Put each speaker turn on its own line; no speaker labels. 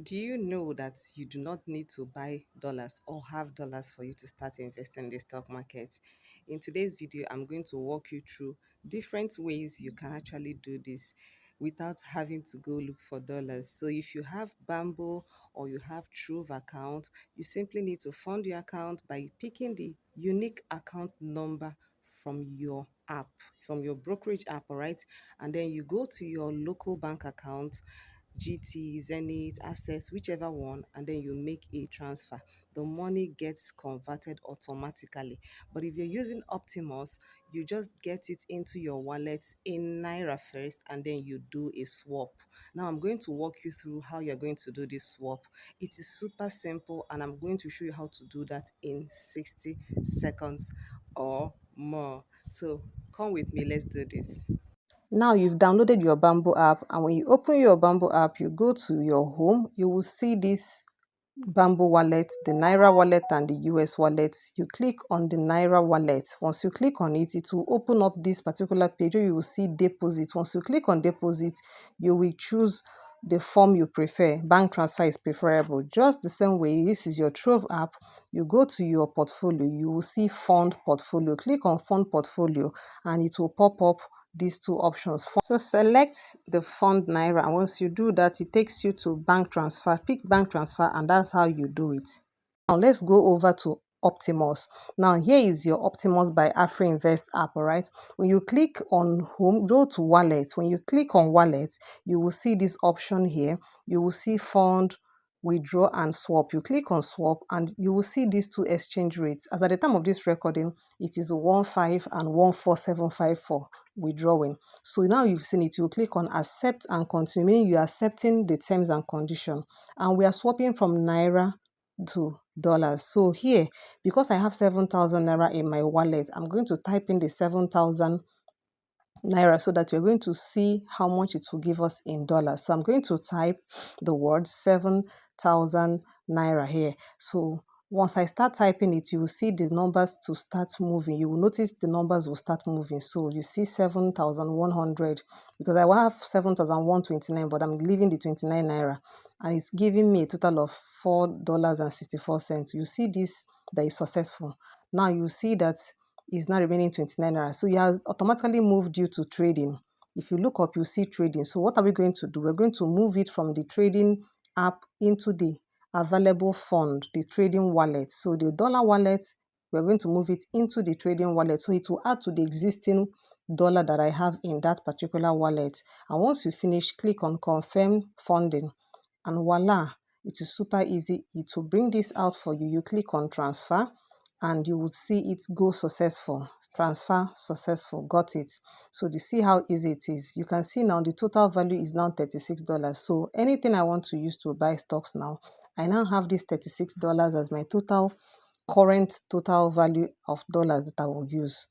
Do you know that you do not need to buy dollars or have dollars for you to start investing in the stock market? In today's video, I'm going to walk you through different ways you can actually do this without having to go look for dollars. So if you have Bamboo or you have Trove account, you simply need to fund your account by picking the unique account number from your app, from your brokerage app, all right? And then you go to your local bank account, GT, Zenith, Access, whichever one, and then you make a transfer. The money gets converted automatically. But if you're using Optimus, you just get it into your wallet in Naira first, and then you do a swap. Now, I'm going to walk you through how you're going to do this swap. It is super simple, and I'm going to show you how to do that in 60 seconds or more. So, come with me, let's do this. Now you've downloaded your Bamboo app, and when you open your Bamboo app, you go to your home, you will see this Bamboo wallet, the Naira wallet and the US wallet. You click on the Naira wallet. Once you click on it, it will open up this particular page where you will see deposit. Once you click on deposit, you will choose the form you prefer. Bank transfer is preferable. Just the same way, this is your Trove app. You go to your portfolio, you will see fund portfolio. Click on fund portfolio and it will pop up these two options. So select the fund Naira, and once you do that, it takes you to bank transfer. Pick bank transfer, and that's how you do it. Now let's go over to Optimus. Now here is your Optimus by Afrinvest app, all right? When you click on home, go to wallet. When you click on wallet, you will see this option here. You will see fund, withdraw and swap. You click on swap and you will see these two exchange rates. As at the time of this recording, it is 15 and 14754 withdrawing. So now you've seen it, you click on accept and continue, meaning you're accepting the terms and condition. And we are swapping from Naira to dollars. So here, because I have 7,000 Naira in my wallet, I'm going to type in the 7,000 Naira so that you're going to see how much it will give us in dollars. So I'm going to type the word 7,000 Naira here. So once I start typing it, you will see the numbers to start moving. You will notice the numbers will start moving. So you see 7,100 because I will have 7,129, but I'm leaving the 29 Naira. And it's giving me a total of $4.64. You see this, that is successful. Now you see that is now remaining 29 naira. So it has automatically moved you to trading. If you look up, you see trading. So what are we going to do? We're going to move it from the trading app into the available fund, the trading wallet. So the dollar wallet, we're going to move it into the trading wallet. So it will add to the existing dollar that I have in that particular wallet. And once you finish, click on confirm funding. And voila, it is super easy. It will bring this out for you. You click on transfer and you will see it go successful. Transfer successful. Got it. So you see how easy it is. You can see now the total value is now $36. So anything I want to use to buy stocks now, I now have this $36 as my current total value of dollars that I will use.